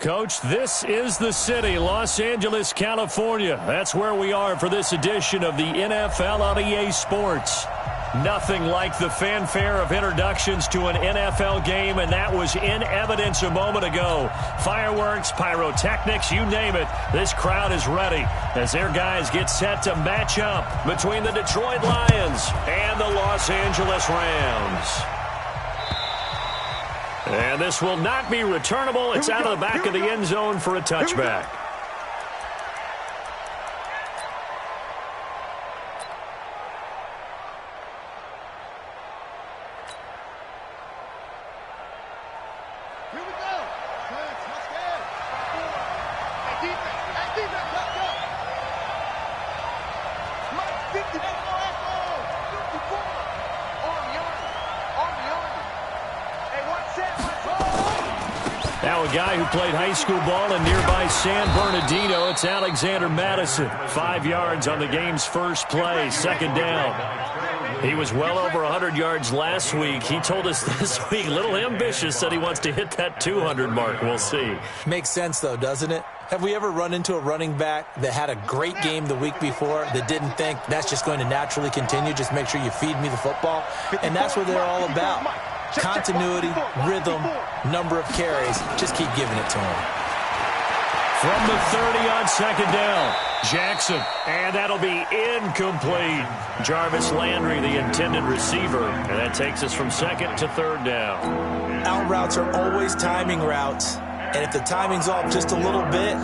Coach, this is the city, Los Angeles, California. That's where we are for this edition of the NFL on EA Sports. Nothing like the fanfare of introductions to an NFL game, and that was in evidence a moment ago. Fireworks, pyrotechnics, you name it. This crowd is ready as their guys get set to match up between the Detroit Lions and the Los Angeles Rams. And this will not be returnable. It's out of the back of the end zone for a touchback. Now a guy who played high school ball in nearby San Bernardino, it's Alexander Madison. 5 yards on the game's first play, second down. He was well over 100 yards last week. He told us this week, a little ambitious, said he wants to hit that 200 mark. We'll see. Makes sense, though, doesn't it? Have we ever run into a running back that had a great game the week before that didn't think that's just going to naturally continue? Just make sure you feed me the football. And that's what they're all about. Continuity, rhythm, number of carries. Just keep giving it to him. From the 30 on second down, Jackson. And that'll be incomplete. Jarvis Landry, the intended receiver. And that takes us from second to third down. Out routes are always timing routes. And if the timing's off just a little bit,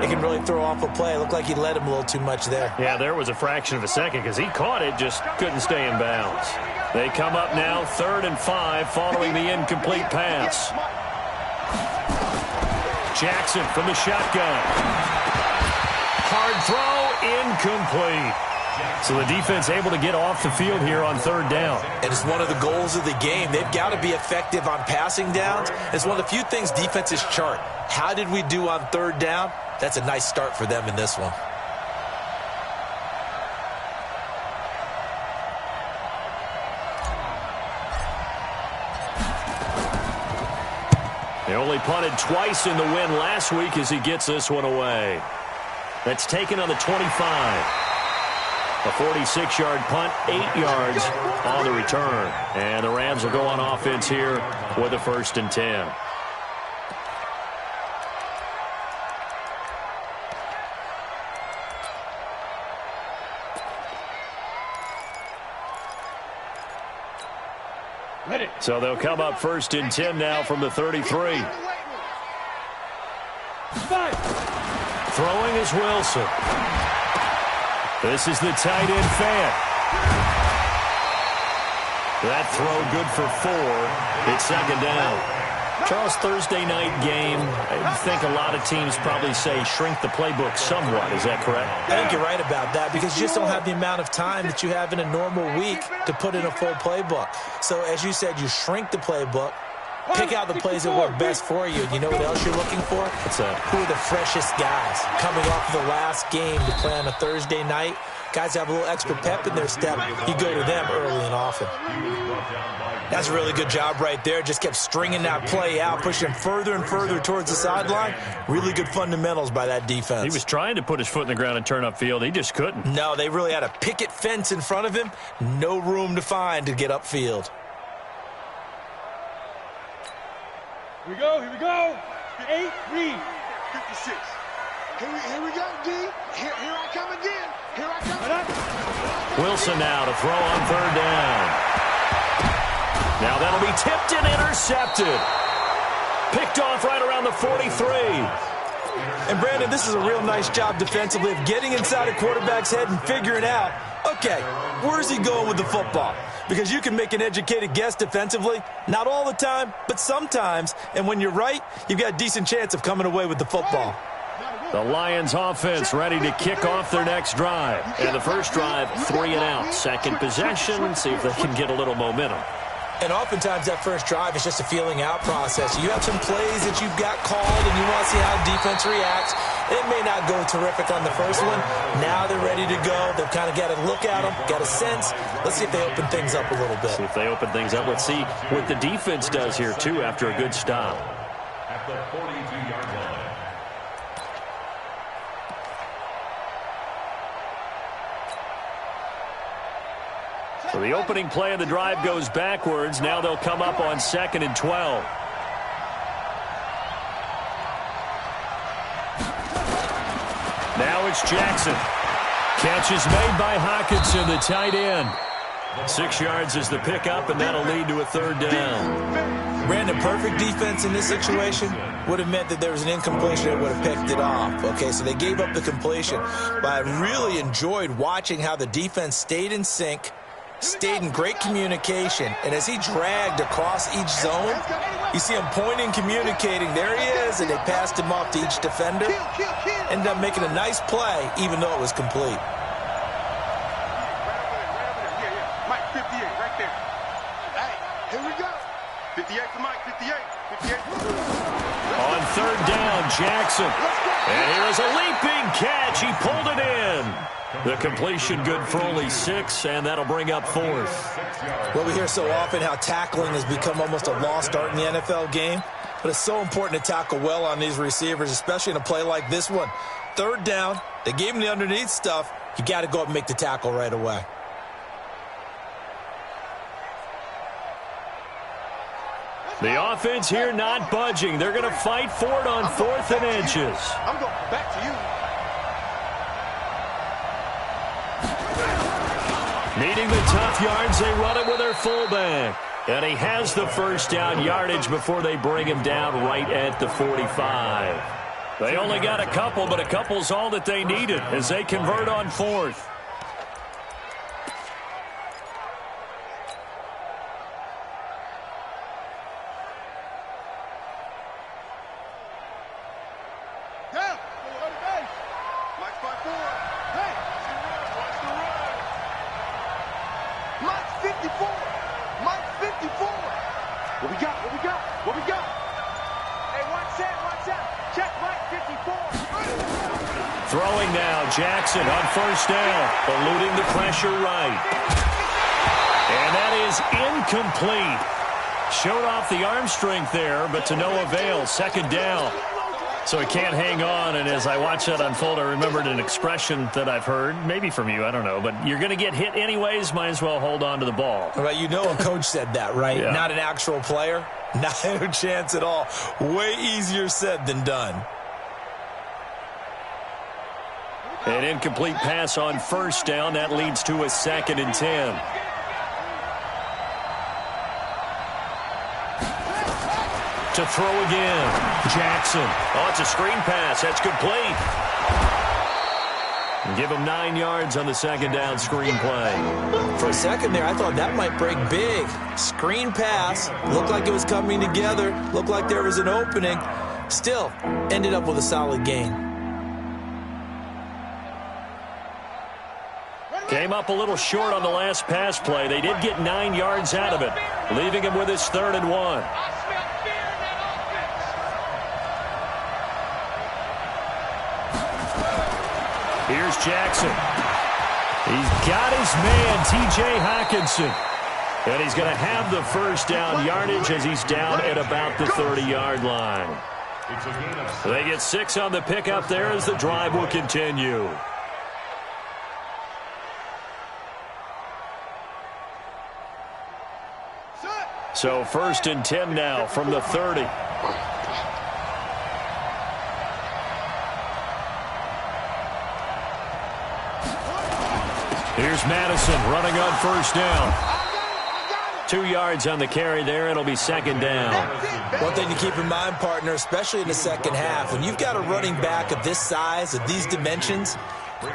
it can really throw off a play. It looked like he led him a little too much there. Yeah, there was a fraction of a second because he caught it, just couldn't stay in bounds. They come up now 3rd and 5 following the incomplete pass. Jackson from the shotgun. Hard throw, incomplete. So the defense able to get off the field here on 3rd down. And it's one of the goals of the game. They've got to be effective on passing downs. It's one of the few things defenses chart. How did we do on 3rd down? That's a nice start for them in this one. They only punted twice in the win last week as he gets this one away. That's taken on the 25. A 46-yard punt, 8 yards on the return. And the Rams will go on offense here with a 1st and 10. So they'll come up 1st and 10 now from the 33. Throwing is Wilson. This is the tight end fan. That throw good for 4. It's second down. Charles, Thursday night game, I think a lot of teams probably say shrink the playbook somewhat. Is that correct? I think you're right about that because you just don't have the amount of time that you have in a normal week to put in a full playbook. So as you said, you shrink the playbook, pick out the plays that work best for you. You know what else you're looking for? What's that? Who are the freshest guys coming off of the last game to play on a Thursday night? Guys have a little extra pep in their step. You go to them early and often. That's a really good job right there. Just kept stringing that play out, pushing him further and further towards the sideline. Really good fundamentals by that defense. He was trying to put his foot in the ground and turn upfield. He just couldn't. No, they really had a picket fence in front of him. No room to find to get upfield. Here we go, here we go. 8, read. 56. Here we go, D. Here I come again. Here I come. Wilson now to throw on 3rd down. Now that'll be tipped and intercepted. Picked off right around the 43. And Brandon, this is a real nice job defensively of getting inside a quarterback's head and figuring out, okay, where's he going with the football? Because you can make an educated guess defensively, not all the time, but sometimes. And when you're right, you've got a decent chance of coming away with the football. The Lions offense ready to kick off their next drive. And the first drive, 3 and out. Second possession, see if they can get a little momentum. And oftentimes that first drive is just a feeling out process. You have some plays that you've got called and you want to see how defense reacts. It may not go terrific on the first one. Now they're ready to go. They've kind of got a look at them, got a sense. Let's see if they open things up a little bit. See if they open things up. Let's see what the defense does here, too, after a good stop. At the 42-yard line. So the opening play of the drive goes backwards. Now they'll come up on 2nd and 12. Now it's Jackson. Catch is made by Hockenson, the tight end. 6 yards is the pickup, and that'll lead to a 3rd down. Brandon, perfect defense in this situation would have meant that there was an incompletion that would have picked it off. Okay, so they gave up the completion. But I really enjoyed watching how the defense stayed in sync, stayed in great communication, and as he dragged across each zone, you see him pointing, communicating. There he is, and they passed him off to each defender. Ended up making a nice play, even though it was complete. Mike, 58, right there. Hey, here we go. 58 for Mike, 58. 58 for On 3rd down, Jackson. And here is a leaping catch. He pulled it in. The completion good for only 6, and that'll bring up 4th. Well, we hear so often how tackling has become almost a lost art in the NFL game, but it's so important to tackle well on these receivers, especially in a play like this one. 3rd down, they gave him the underneath stuff. You got to go up and make the tackle right away. The offense here not budging. They're going to fight for it on 4th and inches. I'm going back to you. Needing the tough yards, they run it with their fullback. And he has the 1st down yardage before they bring him down right at the 45. They only got a couple, but a couple's all that they needed as they convert on 4th. Throwing now, Jackson on 1st down, eluding the pressure right. And that is incomplete. Showed off the arm strength there, but to no avail. 2nd down. So he can't hang on, and as I watch that unfold, I remembered an expression that I've heard, maybe from you, I don't know, but you're going to get hit anyways, might as well hold on to the ball. Well, you know a coach said that, right? Yeah. Not an actual player. Not a chance at all. Way easier said than done. An incomplete pass on 1st down. That leads to a 2nd and 10. To throw again. Jackson. Oh, it's a screen pass. That's complete. Give him 9 yards on the 2nd down screen play. For a second there, I thought that might break big. Screen pass. Looked like it was coming together. Looked like there was an opening. Still, ended up with a solid gain. Came up a little short on the last pass play. They did get 9 yards out of it, leaving him with his 3rd and 1. Here's Jackson. He's got his man, T.J. Hockenson. And he's going to have the 1st down yardage as he's down at about the 30-yard line. They get 6 on the pickup there as the drive will continue. So 1st and 10 now from the 30. Here's Madison running on 1st down. 2 yards on the carry there. It'll be 2nd down. One thing to keep in mind, partner, especially in the 2nd half, when you've got a running back of this size, of these dimensions,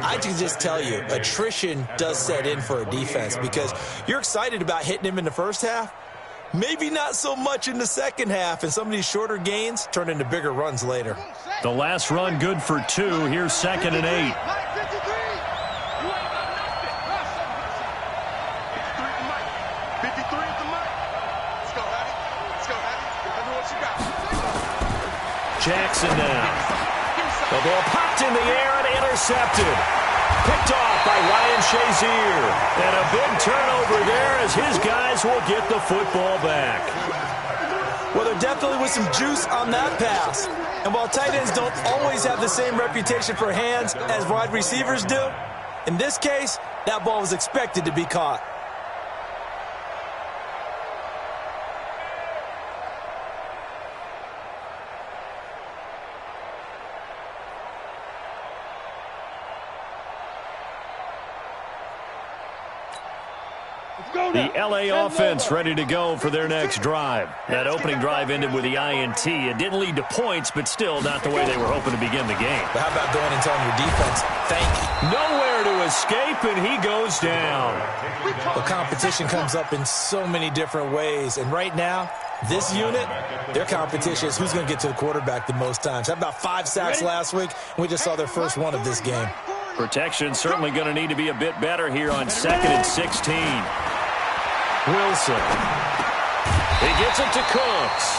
I can just tell you, attrition does set in for a defense because you're excited about hitting him in the 1st half. Maybe not so much in the 2nd half, and some of these shorter gains turn into bigger runs later. The last run good for 2. Here's 2nd and 8. Jackson now. The ball popped in the air and intercepted. Picked off by Ryan Shazier. And a big turnover there as his guys will get the football back. Well, there definitely was some juice on that pass. And while tight ends don't always have the same reputation for hands as wide receivers do, in this case, that ball was expected to be caught. The LA offense ready to go for their next drive. That opening drive ended with the INT. It didn't lead to points, but still not the way they were hoping to begin the game. But how about going and telling your defense, thank you? Nowhere to escape, and he goes down. The competition comes up in so many different ways, and right now, this unit, their competition is who's going to get to the quarterback the most times. How about 5 sacks last week? We just saw their first one of this game. Protection certainly going to need to be a bit better here on 2nd and 16. Wilson. He gets it to Cooks.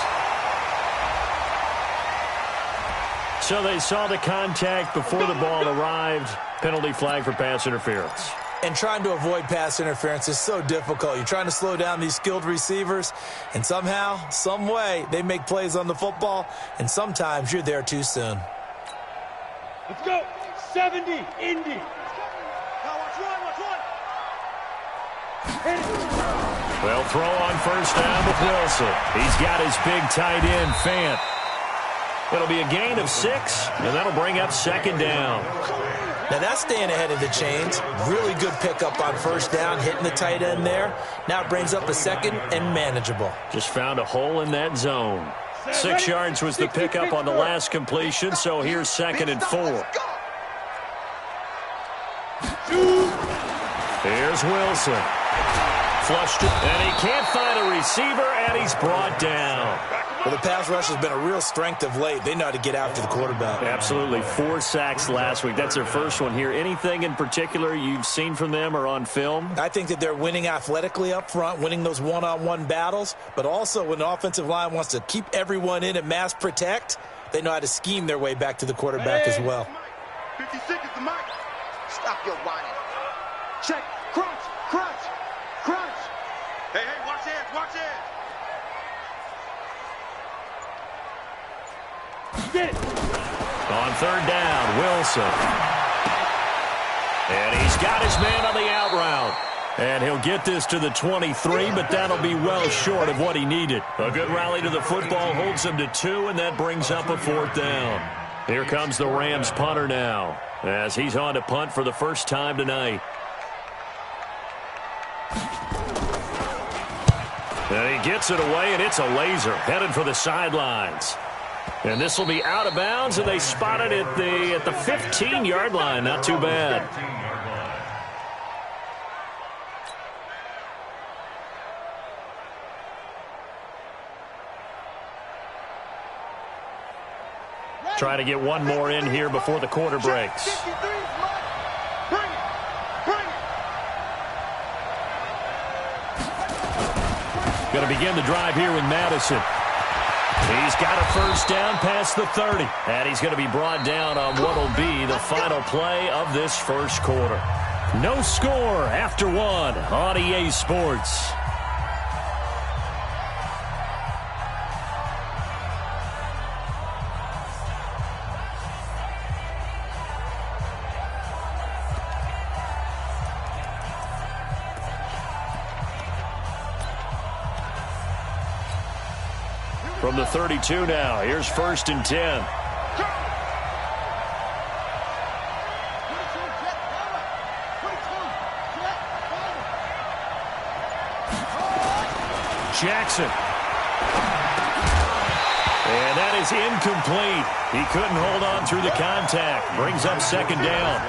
So they saw the contact before the ball arrived. Penalty flag for pass interference. And trying to avoid pass interference is so difficult. You're trying to slow down these skilled receivers, and somehow, some way, they make plays on the football, and sometimes you're there too soon. Let's go. 70, Indy. Well, throw on first down with Wilson. He's got his big tight end, Fant. It'll be a gain of 6, and that'll bring up 2nd down. Now that's staying ahead of the chains. Really good pickup on first down, hitting the tight end there. Now it brings up a 2nd and manageable. Just found a hole in that zone. 6 yards was the pickup on the last completion, so here's 2nd and 4. Here's Wilson. Flushed it, and he can't find a receiver, and he's brought down. Well, the pass rush has been a real strength of late. They know how to get after the quarterback. Absolutely. 4 sacks last week. That's their first one here. Anything in particular you've seen from them or on film? I think that they're winning athletically up front, winning those one-on-one battles, but also when the offensive line wants to keep everyone in and mass protect, they know how to scheme their way back to the quarterback as well. 50 seconds to Mike. Stop your whining. Check. Crunch. Crunch. Crunch. Hey, watch it. Watch it. Get it. On 3rd down, Wilson. And he's got his man on the out route. And he'll get this to the 23, but that'll be well short of what he needed. A good rally to the football holds him to 2, and that brings up a 4th down. Here comes the Rams punter now, as he's on to punt for the first time tonight. And he gets it away, and it's a laser headed for the sidelines. And this will be out of bounds, and they spot it at the 15-yard line. Not too bad. Trying to get one more in here before the quarter breaks. Going to begin the drive here with Madison. He's got a first down past the 30. And he's going to be brought down on what will be the final play of this first quarter. No score after 1 on EA Sports. From the 32 now, here's 1st and 10. Jackson. And that is incomplete. He couldn't hold on through the contact. Brings up 2nd down.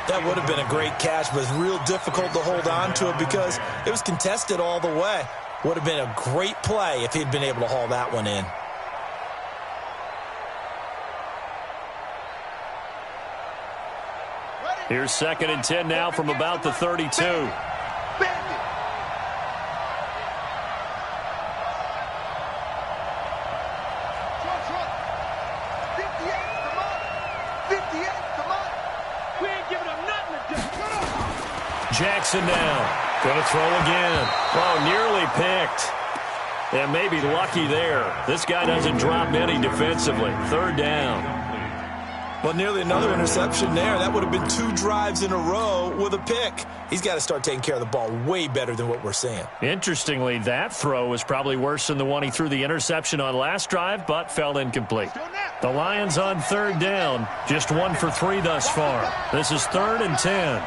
That would have been a great catch, but it's real difficult to hold on to it because it was contested all the way. Would have been a great play if he'd been able to haul that one in. Here's 2nd and 10 now from about the 32. Jackson now. Going to throw again. Oh, nearly picked. And maybe lucky there. This guy doesn't drop many defensively. 3rd down. Well, nearly another interception there. That would have been 2 drives in a row with a pick. He's got to start taking care of the ball way better than what we're seeing. Interestingly, that throw was probably worse than the one he threw the interception on last drive, but fell incomplete. The Lions on 3rd down. Just 1 for 3 thus far. This is 3rd and 10.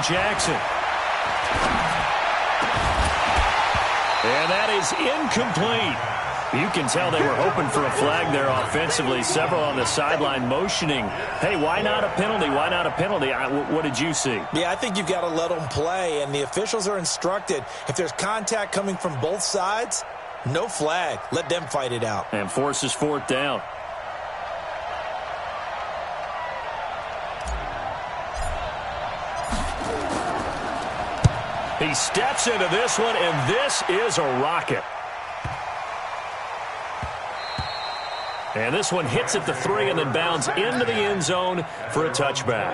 Jackson. And that is incomplete. You can tell they were hoping for a flag there offensively. Several on the sideline motioning, hey, why not a penalty? Why not a penalty? What did you see? Yeah, I think you've got to let them play, and the officials are instructed, if there's contact coming from both sides, no flag. Let them fight it out. And forces fourth down. He steps into this one, and this is a rocket. And this one hits at the 3 and then bounds into the end zone for a touchback.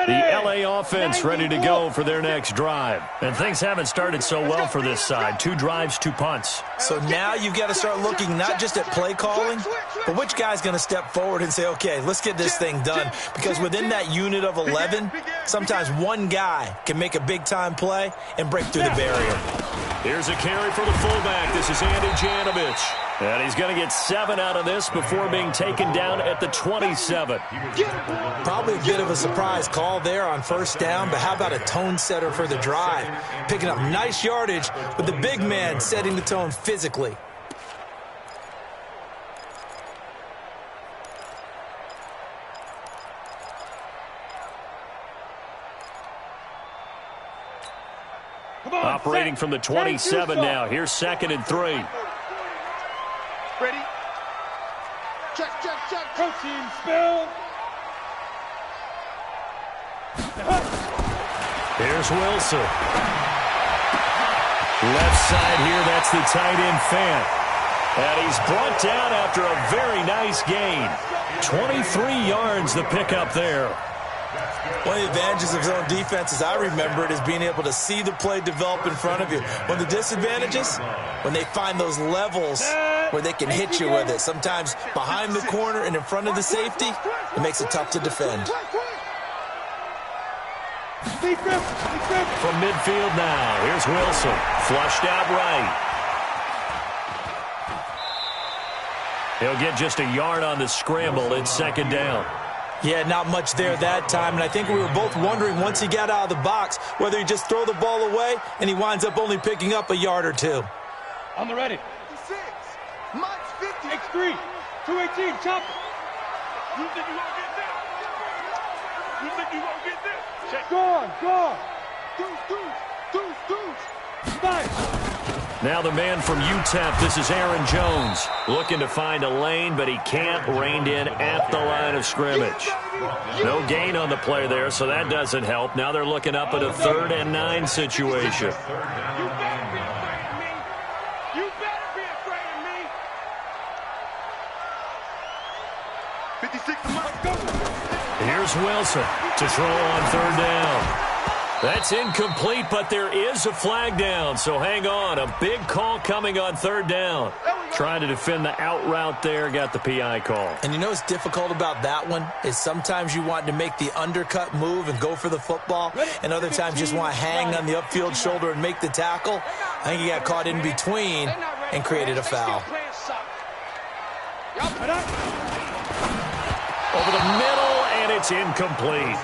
The LA offense ready to go for their next drive. And things haven't started so well for this side. 2 drives, 2 punts. So now you've got to start looking not just at play calling, but which guy's going to step forward and say, okay, let's get this thing done. Because within that unit of 11, sometimes one guy can make a big-time play and break through the barrier. Here's a carry for the fullback. This is Andy Janovich. And he's going to get 7 out of this before being taken down at the 27. Probably a bit of a surprise call there on first down, but how about a tone setter for the drive? Picking up nice yardage with the big man setting the tone physically. Operating from the 27 now. Here's 2nd and 3. Ready? Check, check, check. Protein spill. Here's Wilson. Left side here, that's the tight end Fant. And he's brought down after a very nice gain. 23 yards the pickup there. One of the advantages of zone defense, as I remember it, is being able to see the play develop in front of you. One of the disadvantages, when they find those levels where they can hit you with it. Sometimes behind the corner and in front of the safety, it makes it tough to defend. From midfield now, here's Wilson. Flushed out right. He'll get just a yard on the scramble. It's 2nd down. Yeah, not much there that time, and I think we were both wondering once he got out of the box whether he just throw the ball away and he winds up only picking up a yard or 2. On the ready. 56, Mike 50, X3, 218, chop. You think you won't get this? You think you won't get this? Check. Gone. Deuce. Nice. Now the man from UTEP, this is Aaron Jones. Looking to find a lane, but he can't. Reined in at the line of scrimmage. No gain on the play there, so that doesn't help. Now they're looking up at a 3rd and 9 situation. You better be afraid of me. 56 to Mike. Here's Wilson to throw on 3rd down. That's incomplete, but there is a flag down, so hang on. A big call coming on 3rd down. Trying to defend the out route there, got the PI call. And you know what's difficult about that one is sometimes you want to make the undercut move and go for the football, and other times just want to hang on the upfield shoulder and make the tackle. I think he got caught in between and created a foul. Over the middle, and it's incomplete.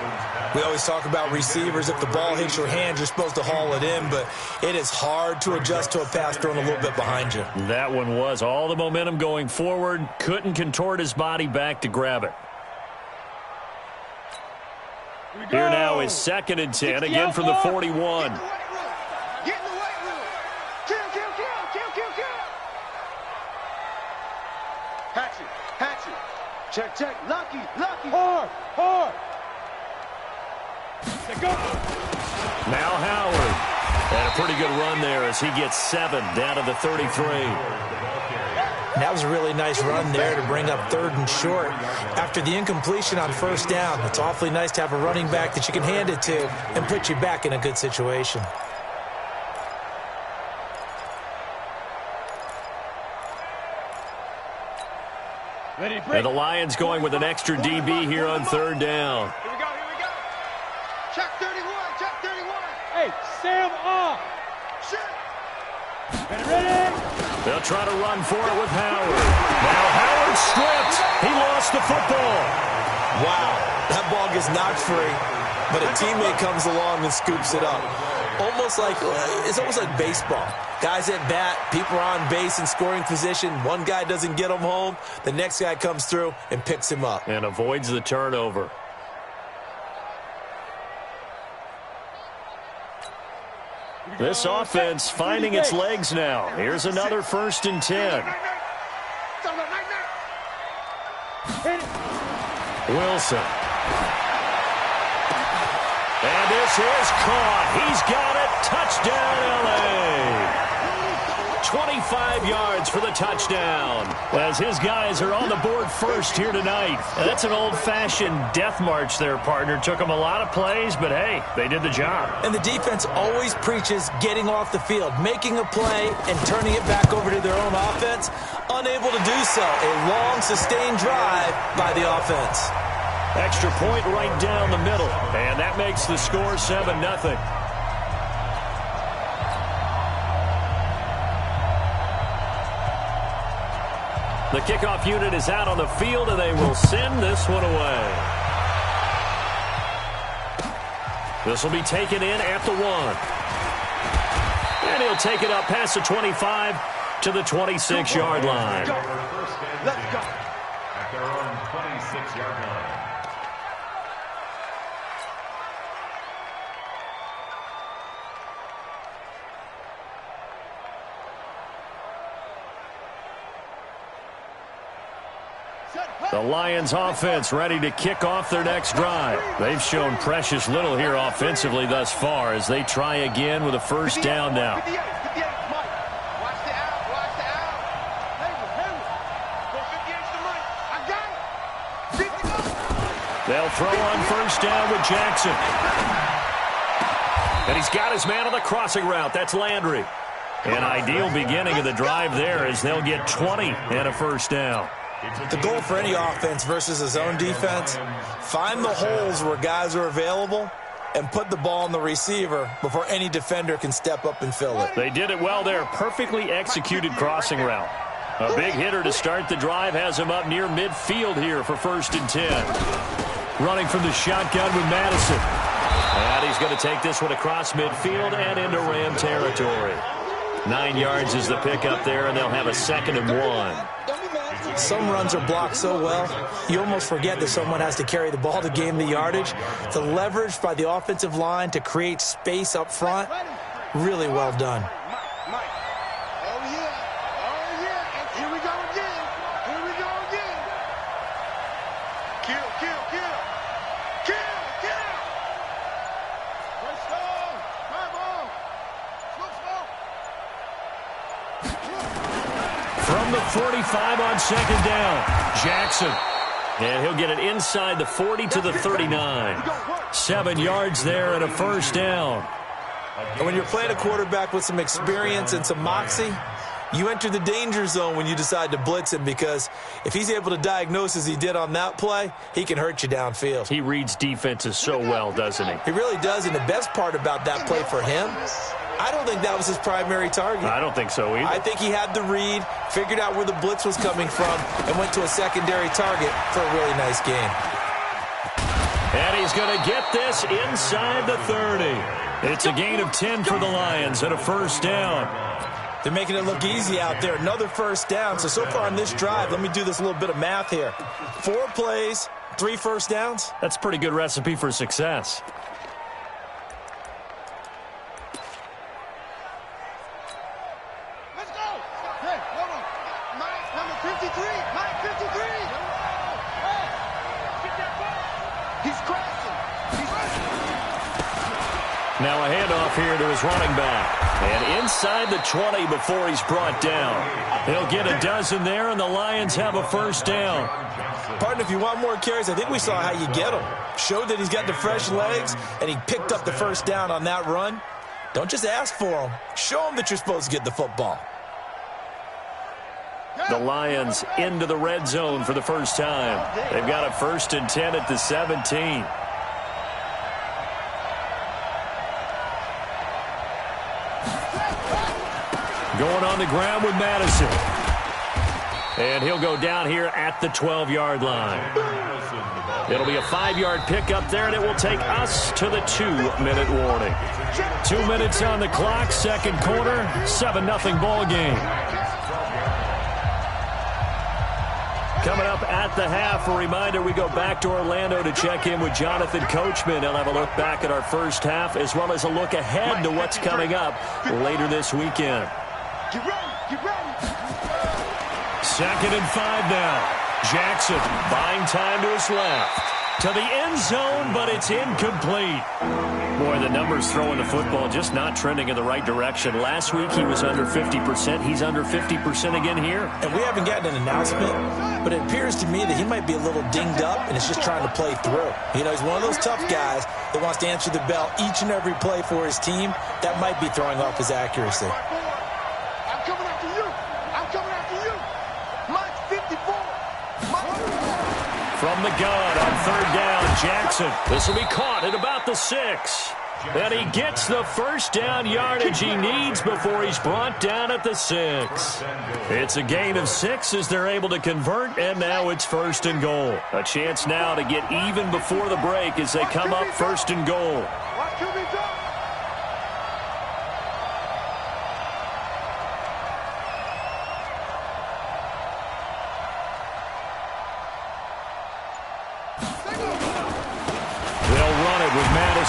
We always talk about receivers. If the ball hits your hand, you're supposed to haul it in, but it is hard to adjust to a pass thrown a little bit behind you. That one was all the momentum going forward. Couldn't contort his body back to grab it. Here now is 2nd and 10, again from the 41. Get in the weight room. Kill. Hatchet. Check. Lucky. Hard. Go. Now Howard. And a pretty good run there as he gets 7 down to the 33. That was a really nice run there to bring up 3rd and short. After the incompletion on 1st down, it's awfully nice to have a running back that you can hand it to and put you back in a good situation. And the Lions going with an extra DB here on 3rd down. Here we go. Check 31. Check 31. Hey, Sam off. Ready? They'll try to run for it with Howard. Now Howard stripped. He lost the football. Wow, that ball gets knocked free, but a teammate comes along and scoops it up. It's almost like baseball. Guys at bat, people are on base in scoring position. One guy doesn't get him home. The next guy comes through and picks him up. And avoids the turnover. This offense finding its legs now. Here's another 1st and 10. Wilson. And this is caught. He's got it. Touchdown, L.A. 25 yards for the touchdown. As his guys are on the board first here tonight. That's an old-fashioned death march there, partner. Took them a lot of plays, but hey, they did the job. And the defense always preaches getting off the field, making a play, and turning it back over to their own offense. Unable to do so. A long, sustained drive by the offense. Extra point right down the middle. And that makes the score 7-0. The kickoff unit is out on the field, and they will send this one away. This will be taken in at the 1. And he'll take it up past the 25 to the 26-yard line. Let's go. At their own 26-yard line. The Lions offense ready to kick off their next drive. They've shown precious little here offensively thus far as they try again with a 1st down now. Watch the out. Watch the out. Go 58 to Mike. I got it. They'll throw on 1st down with Jackson. And he's got his man on the crossing route. That's Landry. An ideal beginning of the drive there as they'll get 20 and a 1st down. The goal for any offense versus a zone defense, find the holes where guys are available and put the ball on the receiver before any defender can step up and fill it. They did it well there. Perfectly executed crossing route. A big hitter to start the drive has him up near midfield here for 1st and 10. Running from the shotgun with Madison. And he's going to take this one across midfield and into Ram territory. 9 yards is the pickup there, and they'll have a 2nd and 1. Some runs are blocked so well, you almost forget that someone has to carry the ball to gain the yardage. The leverage by the offensive line to create space up front, really well done. Mike. Oh, yeah. And here we go again. Kill. Let's go. Come on. From the 45 on 2nd down, Jackson. And he'll get it inside the 40 to the 39. 7 yards there and a 1st down. And when you're playing a quarterback with some experience and some moxie, you enter the danger zone when you decide to blitz him, because if he's able to diagnose as he did on that play, he can hurt you downfield. He reads defenses so well, doesn't he? He really does, and the best part about that play for him, I don't think that was his primary target. I don't think so either. I think he had the read, figured out where the blitz was coming from, and went to a secondary target for a really nice game. And he's going to get this inside the 30. It's a gain of 10 for the Lions and a 1st down. They're making it look easy out there. Another 1st down. So far on this drive, let me do this little bit of math here. 4 plays, 3 1st downs. That's a pretty good recipe for success. Let's go. Hey, hold on. Mike, number 53. Mike, 53. Hey, get that ball. He's crashing. Now a handoff here to his running back. And inside the 20 before he's brought down. He'll get a dozen there, and the Lions have a 1st down. Partner, if you want more carries, I think we saw how you get him. Showed that he's got the fresh legs, and he picked up the 1st down on that run. Don't just ask for him. Show him that you're supposed to get the football. The Lions into the red zone for the first time. They've got a 1st and 10 at the 17. Going on the ground with Madison. And he'll go down here at the 12-yard line. It'll be a 5-yard pickup there, and it will take us to the 2-minute warning. 2 minutes on the clock, second quarter, 7-0 ball game. Coming up at the half, a reminder, we go back to Orlando to check in with Jonathan Coachman. He'll have a look back at our first half, as well as a look ahead to what's coming up later this weekend. Get ready, get ready. 2nd and 5 now. Jackson buying time to his left. To the end zone, but it's incomplete. Boy, the numbers throwing the football just not trending in the right direction. Last week he was under 50%. He's under 50% again here. And we haven't gotten an announcement, but it appears to me that he might be a little dinged up and is just trying to play through. You know, he's one of those tough guys that wants to answer the bell each and every play for his team. That might be throwing off his accuracy. I'm coming after you. I'm coming after you. Mine's 54. From the gun on 3rd down, Jackson. This will be caught at about the 6. And he gets the first down yardage he needs before he's brought down at the 6. It's a gain of 6 as they're able to convert, and now it's 1st and goal. A chance now to get even before the break as they come up 1st and goal. Watch who we go.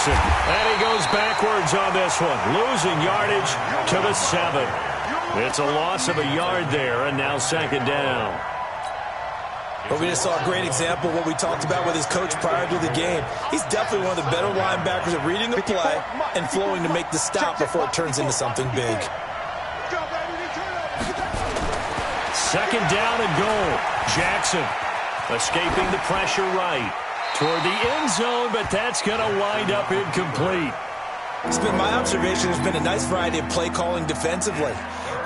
And he goes backwards on this one, losing yardage to the 7. It's a loss of a yard there, and now 2nd down. But we just saw a great example of what we talked about with his coach prior to the game. He's definitely one of the better linebackers at reading the play and flowing to make the stop before it turns into something big. 2nd down and goal. Jackson escaping the pressure right. Toward the end zone, but that's going to wind up incomplete. It's been my observation there's been a nice variety of play calling defensively.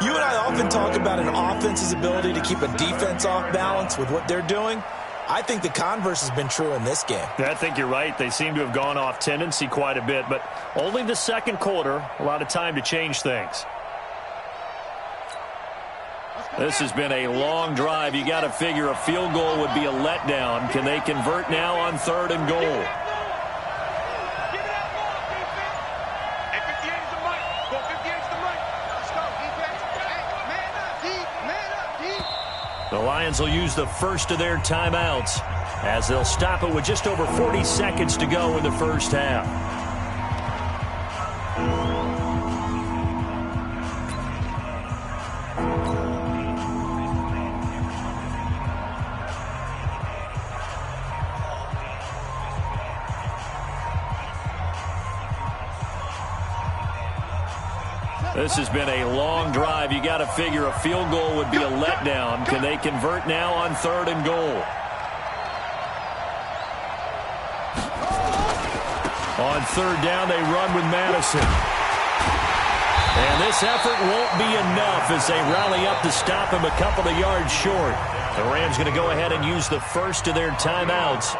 You and I often talk about an offense's ability to keep a defense off balance with what they're doing. I think the converse has been true in this game. I think you're right. They seem to have gone off tendency quite a bit, but only the 2nd quarter, a lot of time to change things. This has been a long drive. You got to figure a field goal would be a letdown. Can they convert now on 3rd and goal? The Lions will use the first of their timeouts as they'll stop it with just over 40 seconds to go in the first half. This has been a long drive. You got to figure a field goal would be a letdown. Can they convert now on 3rd and goal? On 3rd down, they run with Madison. And this effort won't be enough as they rally up to stop him a couple of yards short. The Rams going to go ahead and use the first of their timeouts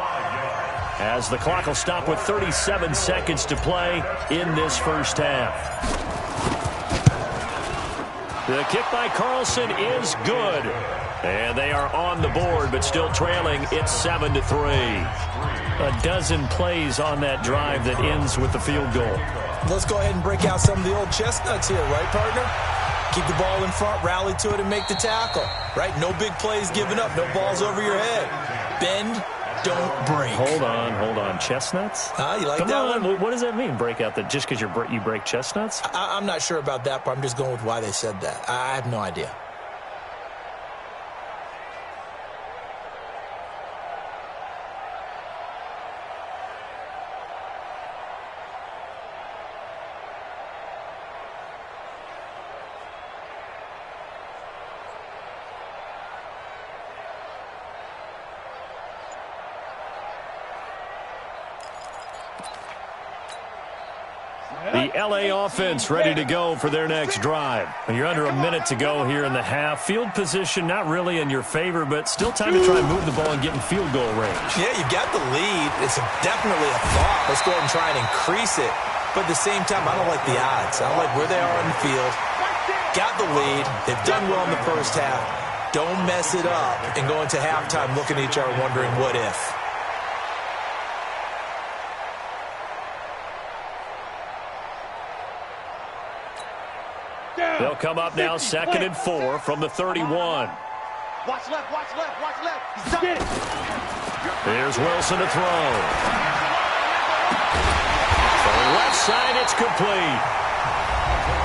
as the clock will stop with 37 seconds to play in this first half. The kick by Carlson is good. And they are on the board, but still trailing. It's 7-3. A dozen plays on that drive that ends with the field goal. Let's go ahead and break out some of the old chestnuts here, right, partner? Keep the ball in front, rally to it, and make the tackle. Right? No big plays given up. No balls over your head. Bend, don't break. Hold on. Chestnuts? You like that one? What does that mean, break out? Just because you break chestnuts? I'm not sure about that, but I'm just going with why they said that. I have no idea. The L.A. offense ready to go for their next drive. You're under a minute to go here in the half. Field position not really in your favor, but still time to try and move the ball and get in field goal range. Yeah, you got the lead. It's definitely a thought. Let's go ahead and try and increase it. But at the same time, I don't like the odds. I don't like where they are on the field. got the lead. They've done well in the first half. Don't mess it up and go into halftime looking at each other wondering what if. They'll come up now 2nd and 4 from the 31. Watch left, watch left, watch left. Get it. Here's Wilson to throw. For the left side, it's complete.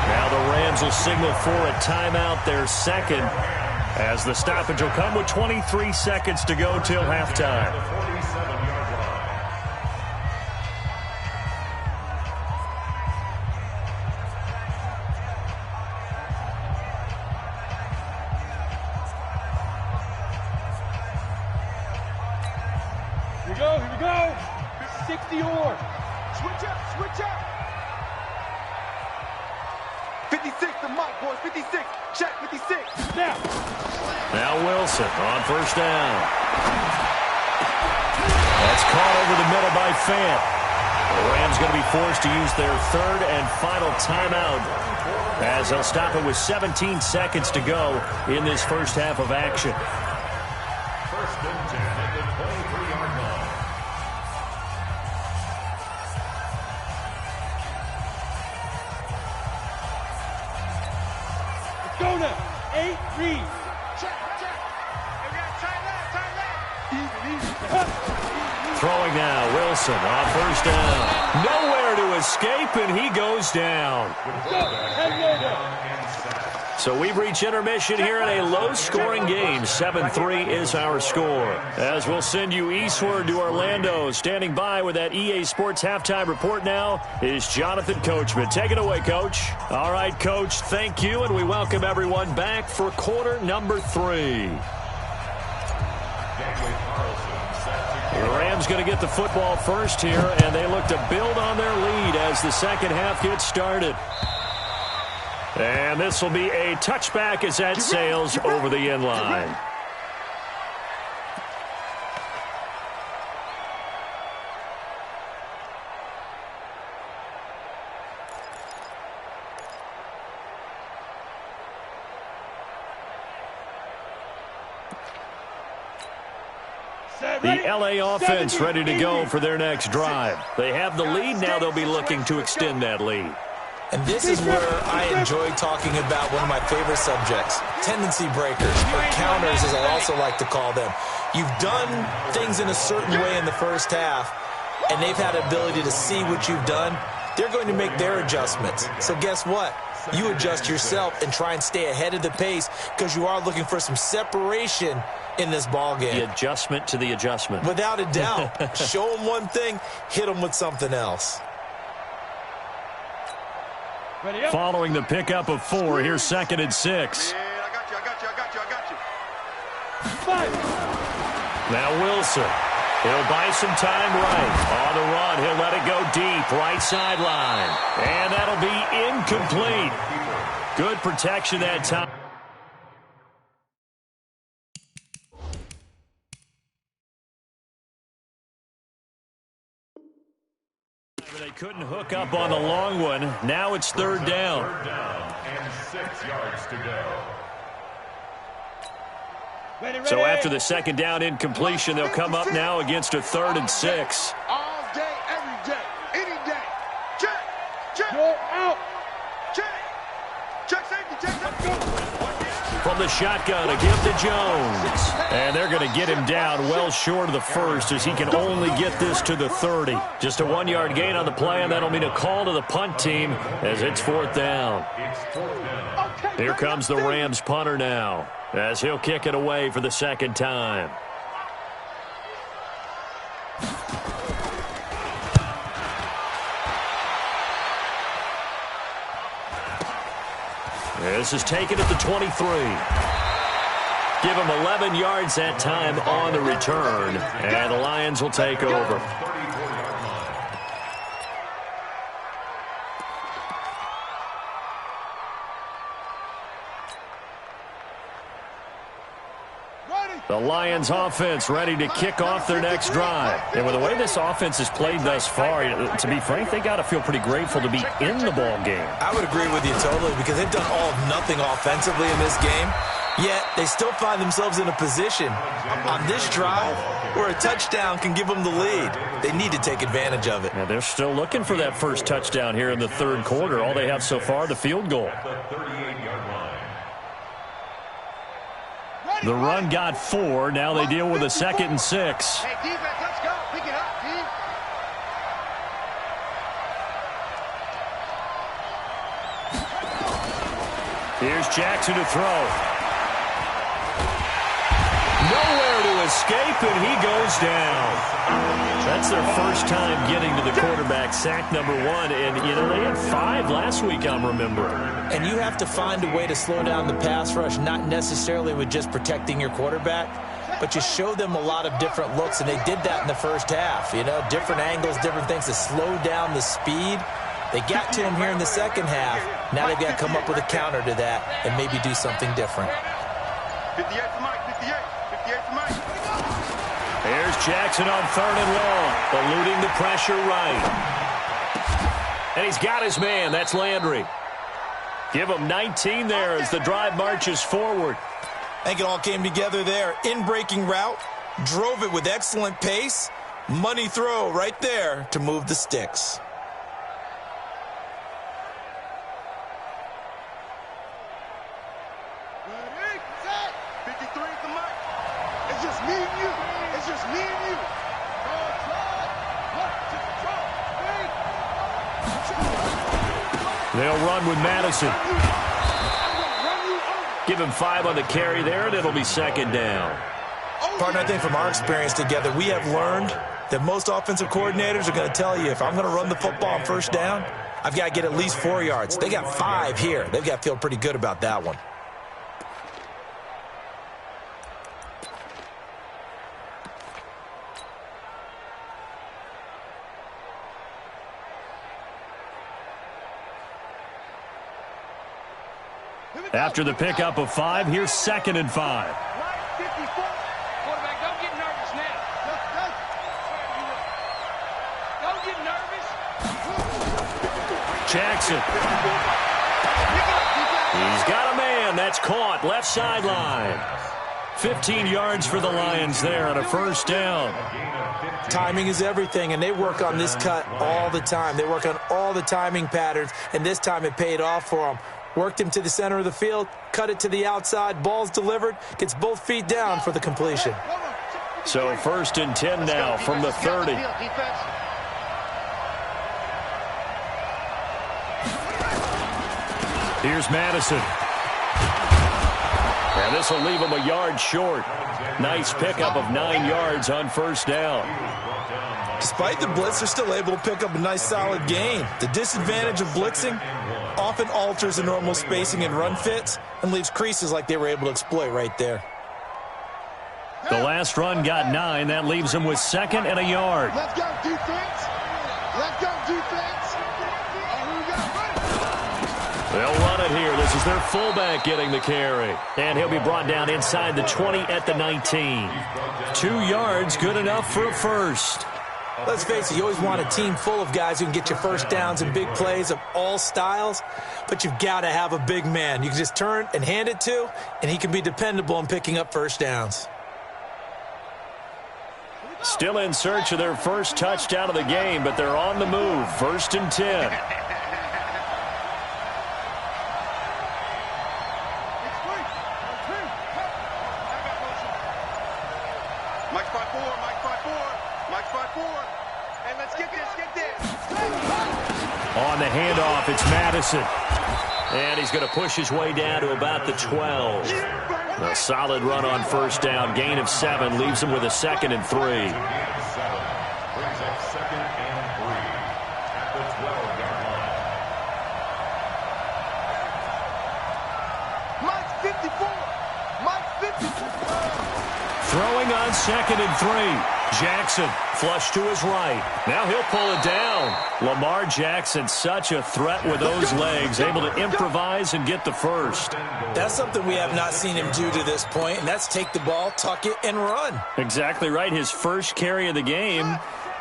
Now the Rams will signal for a timeout, their second, as the stoppage will come with 23 seconds to go till halftime. Here we go. 60 or. Switch up. 56, the mic, boys. 56. Check 56. Now Wilson on first down. That's caught over the middle by Fant. The Rams going to be forced to use their third and final timeout as they'll stop it with 17 seconds to go in this first half of action. First and 10 at the 23-yard line. Let's go now. 8, read. Check. We got tight left. Easy. Throwing now, Wilson on first down. Nowhere to escape, and he goes down. So we've reached intermission here in a low-scoring game. 7-3 is our score. As we'll send you eastward to Orlando. Standing by with that EA Sports halftime report now is Jonathan Coachman. Take it away, Coach. All right, Coach, thank you, and we welcome everyone back for quarter number 3. The Rams going to get the football first here, and they look to build on their lead as the second half gets started. And this will be a touchback as that sails over the end line. The LA offense ready to go for their next drive. They have the lead now. They'll be looking to extend that lead. And this is where I enjoy talking about one of my favorite subjects, tendency breakers, or counters as I also like to call them. You've done things in a certain way in the first half, and they've had the ability to see what you've done. They're going to make their adjustments. So guess what? You adjust yourself and try and stay ahead of the pace because you are looking for some separation in this ball game. The adjustment to the adjustment. Without a doubt. Show them one thing, hit them with something else. Following the pickup of 4, here's 2nd and 6. Yeah, I got you. Now Wilson. He'll buy some time right. On the run, he'll let it go deep, right sideline. And that'll be incomplete. Good protection that time. They couldn't hook up on the long one. Now it's third down. Third down and 6 yards to go. So after the second down incompletion, they'll come up now against a 3rd and 6. All day, every day, any day. Check. Go out. Check safety. From the shotgun, a give to Jones. And they're going to get him down well short of the first as he can only get this to the 30. Just a 1-yard gain on the play, and that'll mean a call to the punt team as it's 4th down. Here comes the Rams punter now as he'll kick it away for the second time. This is taken at the 23. Give him 11 yards that time on the return, and the Lions will take over. The Lions offense ready to kick off their next drive. And with the way this offense has played thus far, to be frank, they got to feel pretty grateful to be in the ball game. I would agree with you totally, because they've done all of nothing offensively in this game, yet they still find themselves in a position on this drive where a touchdown can give them the lead. They need to take advantage of it. Yeah, they're still looking for that first touchdown here in the third quarter. All they have so far, the field goal. The run got 4. Now they deal with a 2nd and 6. Hey, defense, let's go. Pick it up, team. Here's Jackson to throw. Nowhere to escape, and he goes down. That's their first time getting to the quarterback, sack number 1. And, they had 5 last week, I'm remembering. And you have to find a way to slow down the pass rush, not necessarily with just protecting your quarterback, but you show them a lot of different looks, and they did that in the first half. Different angles, different things to slow down the speed. They got to him here in the second half. Now they've got to come up with a counter to that and maybe do something different. 58 for Mike, 58 for Mike. Here's Jackson on 3rd and long, eluding the pressure right. And he's got his man. That's Landry. Give him 19 there as the drive marches forward. I think it all came together there. In-breaking route, drove it with excellent pace. Money throw right there to move the sticks. They'll run with Madison. Give him 5 on the carry there, and it'll be 2nd down. Partner, I think from our experience together, we have learned that most offensive coordinators are going to tell you, if I'm going to run the football on first down, I've got to get at least 4 yards. They got 5 here. They've got to feel pretty good about that one. After the pickup of 5, here's 2nd and 5. Quarterback, don't get nervous now. Don't get nervous. Jackson. He's got a man. That's caught. Left sideline. 15 yards for the Lions there on a first down. Timing is everything, and they work on this cut all the time. They work on all the timing patterns, and this time it paid off for them. Worked him to the center of the field, cut it to the outside, ball's delivered, gets both feet down for the completion. So 1st and 10 now from the 30. Here's Madison. And this will leave him a yard short. Nice pickup of 9 yards on first down. Despite the blitz, they're still able to pick up a nice solid gain. The disadvantage of blitzing often alters the normal spacing and run fits and leaves creases like they were able to exploit right there. The last run got 9. That leaves him with 2nd and a yard. Let's go, defense. Let's go, defense. They'll run it here. This is their fullback getting the carry. And he'll be brought down inside the 20 at the 19. 2 yards, good enough for a first. Let's face it, you always want a team full of guys who can get you first downs and big plays of all styles, but you've got to have a big man you can just turn and hand it to, and he can be dependable in picking up first downs. Still in search of their first touchdown of the game, but they're on the move. 1st and 10. On the handoff, it's Madison. And he's going to push his way down to about the 12. A solid run on first down. Gain of 7 leaves him with a 2nd and 3. Brings up 2nd and 3 at the 12-yard line. Mike 54. Mike 54. Throwing on 2nd and 3. Jackson flush to his right. Now he'll pull it down. Lamar Jackson, such a threat with those legs, able to improvise and get the first. That's something we have not seen him do to this point, and that's take the ball, tuck it, and run. Exactly right. His first carry of the game.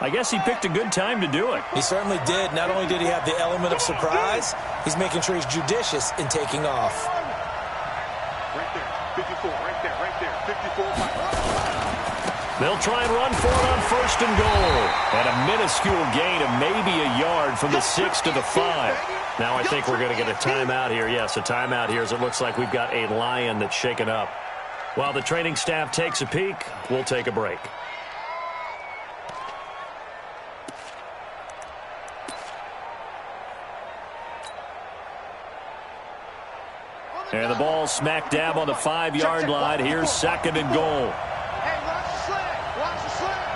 I guess he picked a good time to do it. He certainly did. Not only did he have the element of surprise, he's making sure he's judicious in taking off. Right there, 54, right there, 54. They'll try and run for it on 1st and goal. And a minuscule gain of maybe a yard from the 6 to the 5. Now I think we're going to get a timeout here. Yes, a timeout here as it looks like we've got a Lion that's shaken up. While the training staff takes a peek, we'll take a break. And the ball smack dab on the 5-yard line. Here's 2nd and goal. Hey, watch the slant. Watch the slant.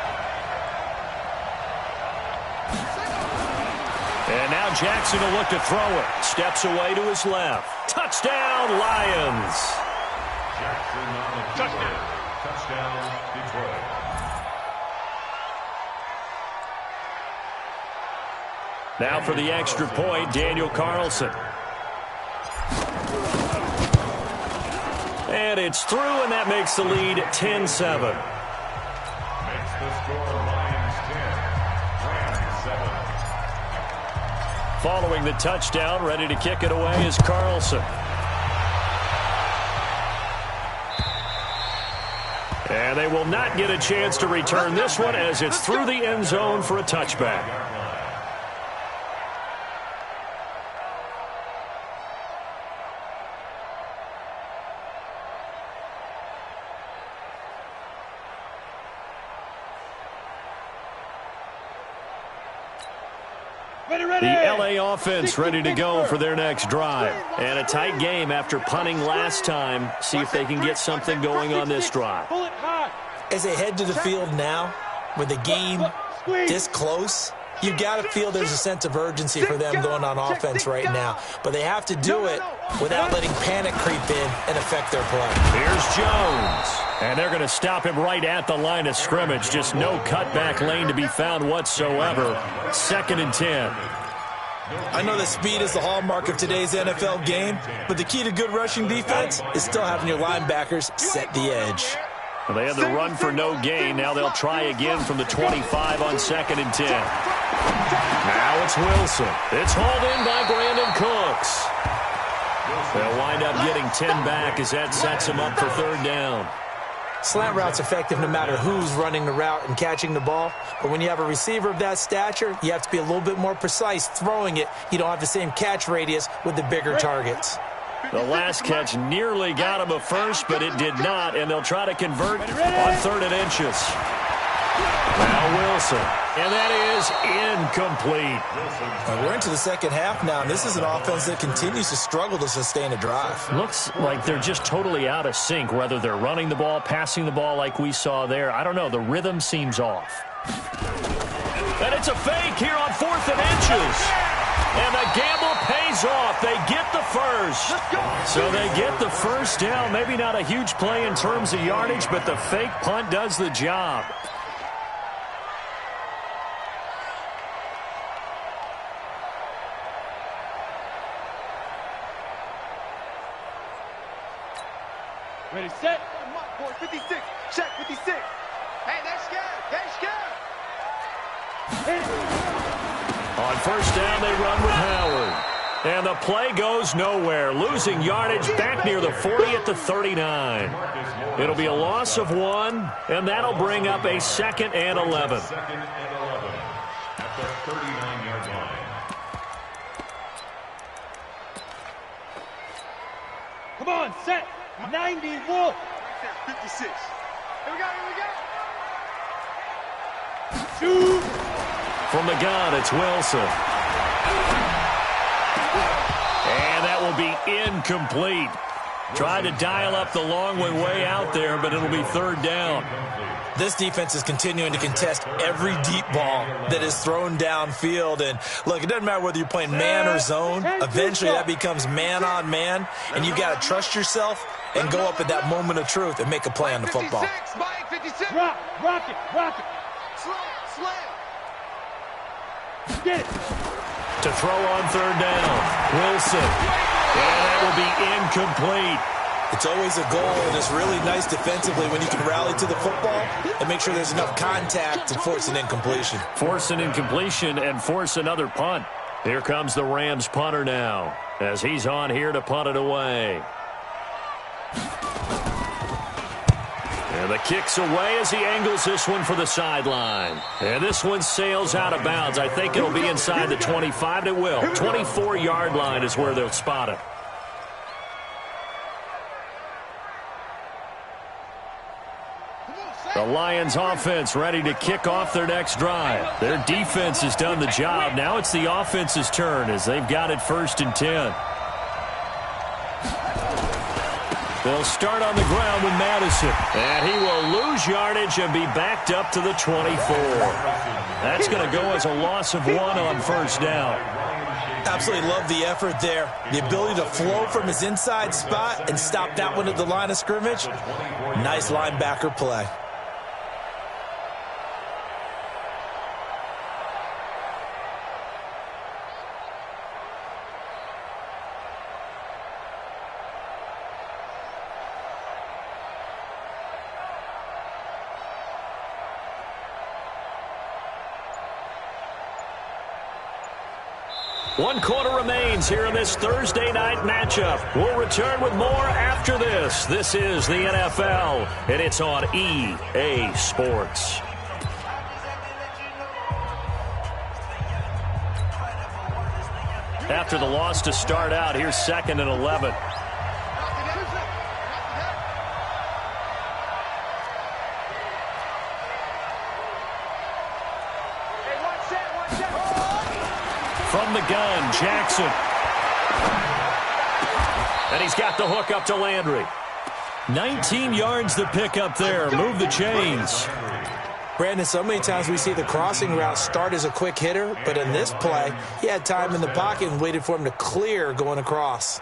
And now Jackson will look to throw it. Steps away to his left. Touchdown, Lions. Jackson on the touchdown. Touchdown, Detroit. Now for the extra point, Daniel Carlson. And it's through, and that makes the lead 10-7. Makes the score Lions 10, Rams 7. Following the touchdown, ready to kick it away is Carlson. And they will not get a chance to return this one as it's through the end zone for a touchback. The LA offense ready to go for their next drive. And a tight game after punting last time. See if they can get something going on this drive. As they head to the field now, with the game this close, you've got to feel there's a sense of urgency for them going on offense right now. But they have to do it without letting panic creep in and affect their play. Here's Jones. And they're going to stop him right at the line of scrimmage. Just no cutback lane to be found whatsoever. 2nd and 10. I know that speed is the hallmark of today's NFL game, but the key to good rushing defense is still having your linebackers set the edge. Well, they had the run for no gain. Now they'll try again from the 25 on 2nd and 10. Now it's Wilson. It's hauled in by Brandon Cooks. They'll wind up getting 10 back as that sets them up for 3rd down. Slant route's effective no matter who's running the route and catching the ball. But when you have a receiver of that stature, you have to be a little bit more precise throwing it. You don't have the same catch radius with the bigger targets. The last catch nearly got him a first, but it did not, and they'll try to convert on 3rd and inches. Now Wilson, and that is incomplete. We're into the second half now, and this is an offense that continues to struggle to sustain a drive. Looks like they're just totally out of sync, whether they're running the ball, passing the ball like we saw there. I don't know. The rhythm seems off. And it's a fake here on 4th and inches. And the gamble pays off. They get the first. So they get the first down. Maybe not a huge play in terms of yardage, but the fake punt does the job. Ready, set. 56. Check 56. Hey, they're scared. They're scared. On 1st down, they run with Howard. And the play goes nowhere. Losing yardage back near the 40 at the 39. It'll be a loss of 1, and that'll bring up a 2nd and 11. 2nd and 11 at the 39-yard line. Come on, set. 90, wolf. 56. Here we go, Shoot. From the gun, it's Wilson. And that will be incomplete. Tried to dial up the long way out there, but it'll be 3rd down. This defense is continuing to contest every deep ball that is thrown downfield. And, look, it doesn't matter whether you're playing man or zone. Eventually that becomes man on man, and you've got to trust yourself and go up at that moment of truth and make a play on the football. Rock it. Slow. Get it. To throw on third down. Wilson. And that will be incomplete. It's always a goal, and it's really nice defensively when you can rally to the football and make sure there's enough contact to force an incompletion. Force an incompletion and force another punt. Here comes the Rams punter now as he's on here to punt it away. And the kick's away as he angles this one for the sideline. And this one sails out of bounds. I think it'll be inside the 25. It will. 24-yard line is where they'll spot it. The Lions offense ready to kick off their next drive. Their defense has done the job. Now it's the offense's turn as they've got it 1st and 10. They'll start on the ground with Madison. And he will lose yardage and be backed up to the 24. That's going to go as a loss of 1 on 1st down. Absolutely love the effort there. The ability to flow from his inside spot and stop that one at the line of scrimmage. Nice linebacker play. One quarter remains here in this Thursday night matchup. We'll return with more after this. This is the NFL, and it's on EA Sports. After the loss to start out, here's 2nd and 11. From the gun, Jackson. And he's got the hook up to Landry. 19 yards to pick up there. Move the chains. Brandon, so many times we see the crossing route start as a quick hitter, but in this play, he had time in the pocket and waited for him to clear going across.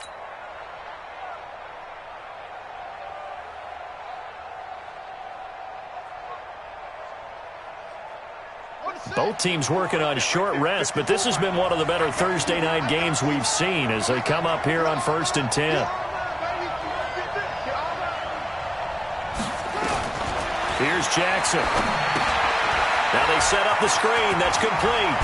Both teams working on short rest, but this has been one of the better Thursday night games we've seen as they come up here on 1st and 10. Here's Jackson. Now they set up the screen. That's complete.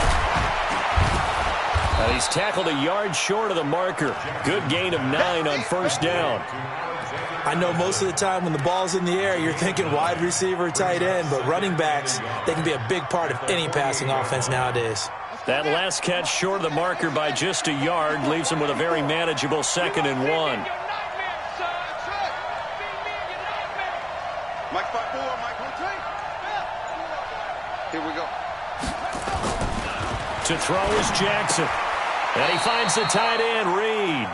And he's tackled a yard short of the marker. Good gain of 9 on 1st down. I know most of the time when the ball's in the air, you're thinking wide receiver, tight end, but running backs, they can be a big part of any passing offense nowadays. That last catch short of the marker by just a yard leaves him with a very manageable 2nd and 1. Mike 5-4, Mike 1-3. Here we go. To throw is Jackson. And he finds the tight end, Reed.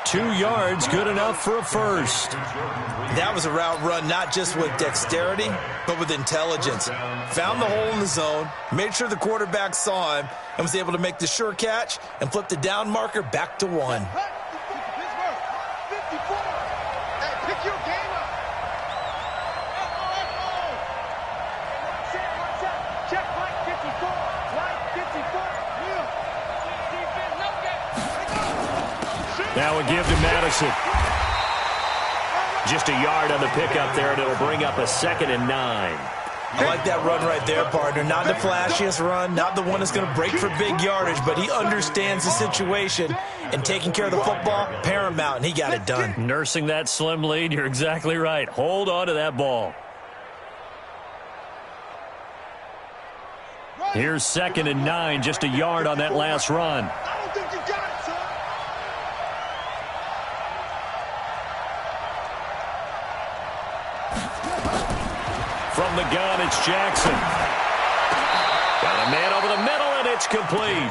2 yards, good enough for a first. That was a route run not just with dexterity, but with intelligence. Found the hole in the zone, made sure the quarterback saw him, and was able to make the sure catch and flip the down marker back to 1. Now we give to Madison. Just a yard on the pickup there, and it'll bring up a 2nd and 9. I like that run right there, partner. Not the flashiest run, not the one that's going to break for big yardage, but he understands the situation, and taking care of the football, paramount, and he got it done. Nursing that slim lead, you're exactly right. Hold on to that ball. Here's 2nd and 9, just a yard on that last run. I don't think you got it, son. From the gun, it's Jackson. Got a man over the middle, and it's complete.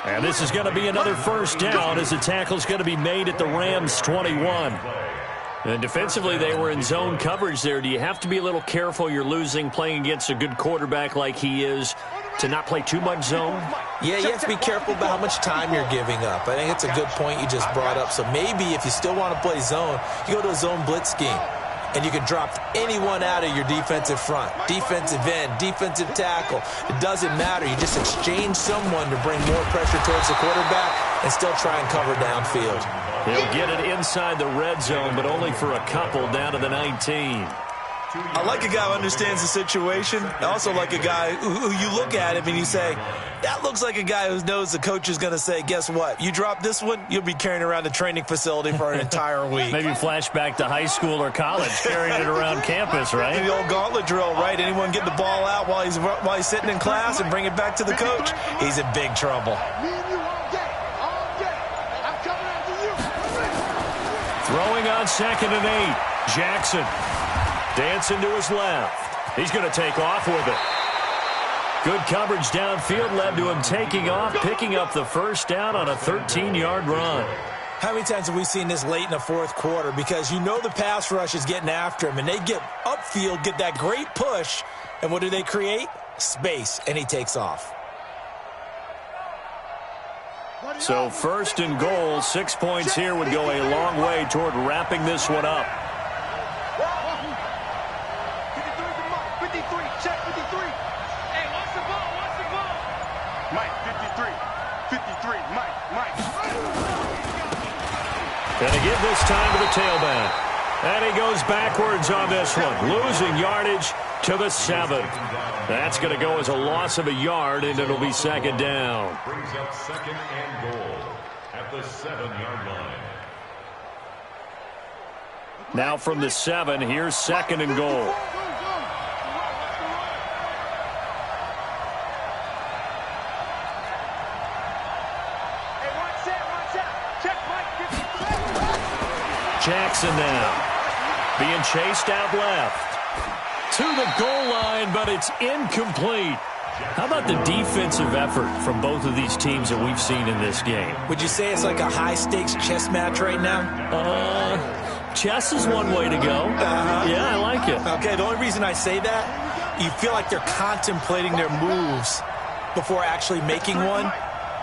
And this is going to be another 1st down as the tackle's going to be made at the Rams' 21. And defensively, they were in zone coverage there. Do you have to be a little careful? You're losing playing against a good quarterback like he is to not play too much zone? Yeah, you have to be careful about how much time you're giving up. I think it's a good point you just brought up. So maybe if you still want to play zone, you go to a zone blitz scheme. and you can drop anyone out of your defensive front. Defensive end, defensive tackle. It doesn't matter. You just exchange someone to bring more pressure towards the quarterback and still try and cover downfield. He'll get it inside the red zone, but only for a couple down to the 19. I like a guy who understands the situation. I also like a guy who you look at him and you say, that looks like a guy who knows the coach is going to say, guess what? You drop this one, you'll be carrying around the training facility for an entire week. Maybe flashback to high school or college, carrying it around campus, right? The old gauntlet drill, right? Anyone get the ball out while he's sitting in class and bring it back to the coach? He's in big trouble. Throwing on 2nd and 8. Jackson dancing to his left. He's going to take off with it. Good coverage downfield led to him taking off, picking up the first down on a 13-yard run. How many times have we seen this late in the fourth quarter? Because you know the pass rush is getting after him, and they get upfield, get that great push, and what do they create? Space, and he takes off. So 1st and goal, 6 points here would go a long way toward wrapping this one up. 53, check 53. Hey, watch the ball. Mike, 53, Mike. Gonna give this time to the tailback. And he goes backwards on this one, losing yardage to the 7. That's going to go as a loss of a yard, and it'll be 2nd down. Brings up 2nd and goal at the 7-yard line. Now from the 7, here's 2nd and goal. Jackson now being chased out left to the goal line, but it's incomplete. How about the defensive effort from both of these teams that we've seen in this game? Would you say it's like a high-stakes chess match right now? Chess is one way to go. Yeah, I like it. Okay, the only reason I say that, you feel like they're contemplating their moves before actually making one,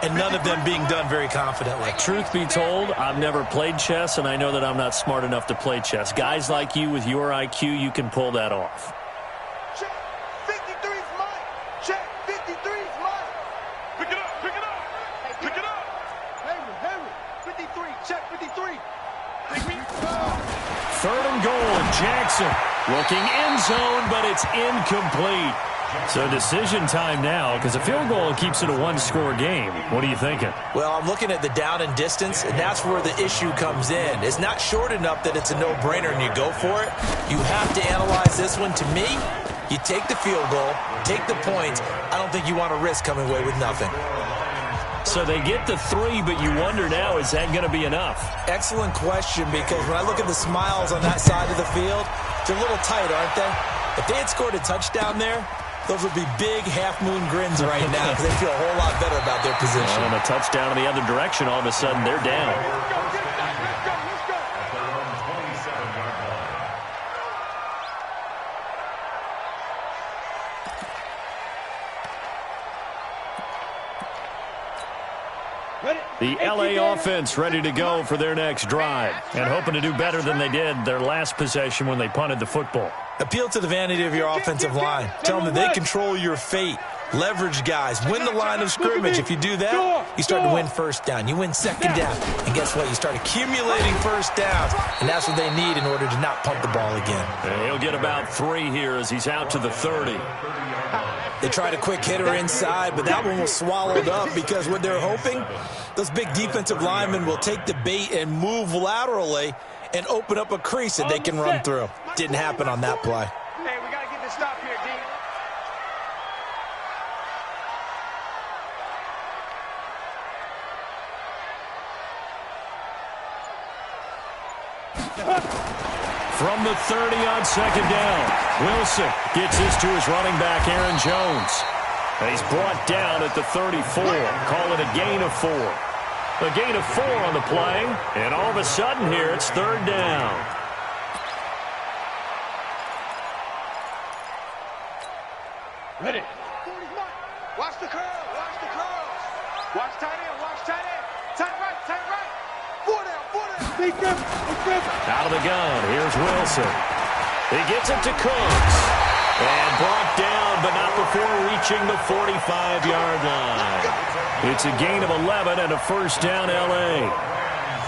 and none of them being done very confidently. Truth be told, I've never played chess, and I know that I'm not smart enough to play chess. Guys like you with your IQ, you can pull that off. Check, 53's mine. Check, 53's mine. Pick it up. Pick it up. Henry, 53, check 53. 3rd and goal, Jackson looking end zone, but it's incomplete. So decision time now, because a field goal keeps it a one-score game. What are you thinking? Well, I'm looking at the down and distance, and that's where the issue comes in. It's not short enough that it's a no-brainer and you go for it. You have to analyze this one. To me, you take the field goal, take the points. I don't think you want to risk coming away with nothing. So they get the 3, but you wonder now, is that going to be enough? Excellent question, because when I look at the smiles on that side of the field, they're a little tight, aren't they? If they had scored a touchdown there, those would be big half-moon grins right now because they feel a whole lot better about their position. And a touchdown in the other direction, all of a sudden they're down. The LA offense ready to go for their next drive and hoping to do better than they did their last possession when they punted the football. Appeal to the vanity of your offensive line. Tell them that they control your fate. Leverage guys. Win the line of scrimmage. If you do that, you start to win first down. You win 2nd down. And guess what? You start accumulating first downs. And that's what they need in order to not punt the ball again. And he'll get about 3 here as he's out to the 30. They tried a quick hitter inside, but that one was swallowed up because what they're hoping, those big defensive linemen will take the bait and move laterally and open up a crease that they can run through. Didn't happen on that play. Hey, we got to get this stop here, D. From the 30 on 2nd down, Wilson gets this to his running back, Aaron Jones. He's brought down at the 34. Call it a gain of 4. A gain of 4 on the play, and all of a sudden here it's 3rd down. Ready. Watch the curl. Watch tight end. Tight right. 4 down. Out of the gun, here's Wilson. He gets it to Cooks. And brought down, but not before reaching the 45-yard line. It's a gain of 11 and a first down, L.A.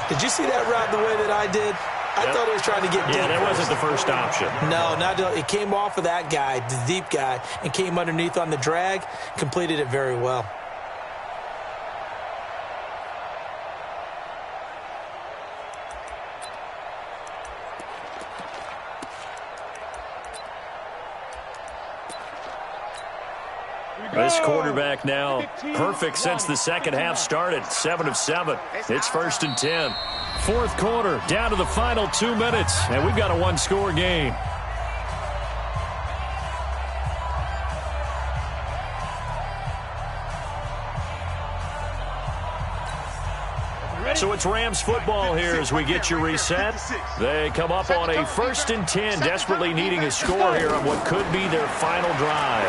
Did you see that route the way that I did? I thought he was trying to get deep. Yeah, that wasn't the first option. No, it came off of that guy, the deep guy, and came underneath on the drag, completed it very well. This quarterback now perfect since the second half started. 7 of 7. It's 1st and 10. Fourth quarter, down to the final 2 minutes, and we've got a one-score game. So it's Rams football here as we get you reset. They come up on a 1st and 10, desperately needing a score here on what could be their final drive.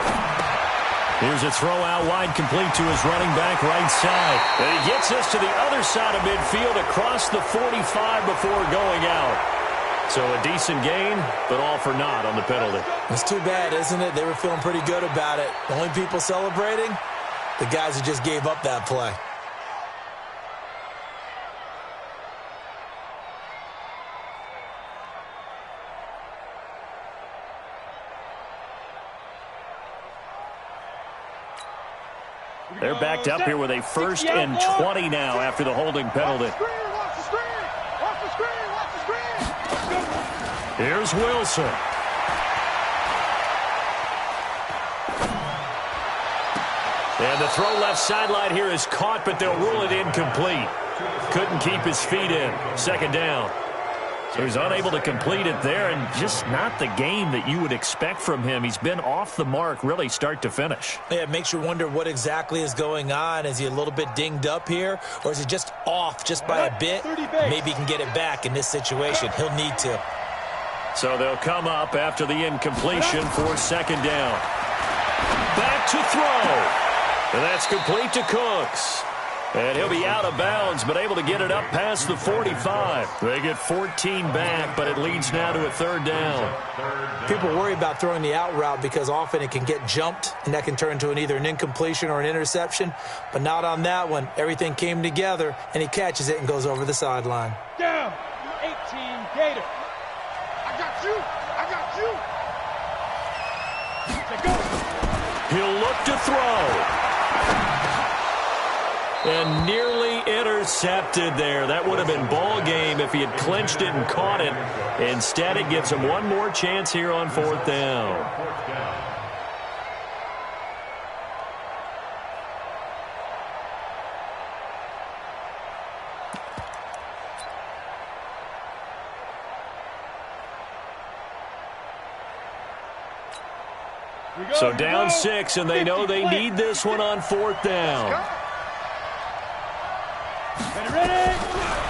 Here's a throw out wide, complete to his running back right side. And he gets this to the other side of midfield across the 45 before going out. So a decent gain, but all for naught on the penalty. It's too bad, isn't it? They were feeling pretty good about it. The only people celebrating, the guys who just gave up that play. They're backed up here with a 1st and 20 now after the holding penalty. Here's Wilson. And the throw left sideline here is caught, but they'll rule it incomplete. Couldn't keep his feet in. 2nd down. So he's unable to complete it there, and just not the game that you would expect from him. He's been off the mark really start to finish. Yeah, it makes you wonder what exactly is going on. Is he a little bit dinged up here, or is he just off just by a bit? Maybe he can get it back in this situation. He'll need to. So they'll come up after the incompletion for 2nd down. Back to throw. And that's complete to Cooks. And he'll be out of bounds, but able to get it up past the 45. They get 14 back, but it leads now to a 3rd down. People worry about throwing the out route because often it can get jumped, and that can turn into either an incompletion or an interception. But not on that one. Everything came together, and he catches it and goes over the sideline. Down, 18 Gator. I got you. He'll look to throw. And nearly intercepted there. That would have been ball game if he had clinched it and caught it. Instead, it gives him one more chance here on 4th down. So down 6, and they know they need this one on 4th down.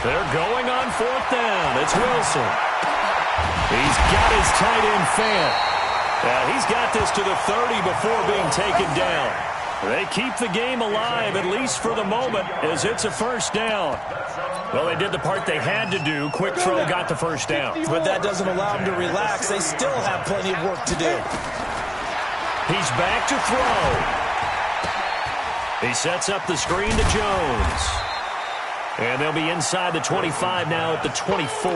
They're going on 4th down. It's Wilson. He's got his tight end fan. He's got this to the 30 before being taken down. They keep the game alive, at least for the moment, as it's a 1st down. Well, they did the part they had to do. Quick throw got the 1st down. But that doesn't allow them to relax. They still have plenty of work to do. He's back to throw. He sets up the screen to Jones. And they'll be inside the 25 now at the 24.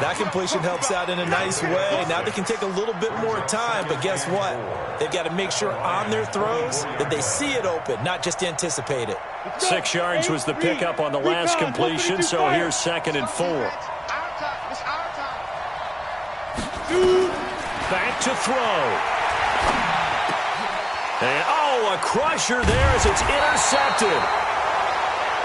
That completion helps out in a nice way. Now they can take a little bit more time, but guess what? They've got to make sure on their throws that they see it open, not just anticipate it. 6 yards was the pickup on the last completion, so here's 2nd and 4. Back to throw. And, a crusher there as it's intercepted.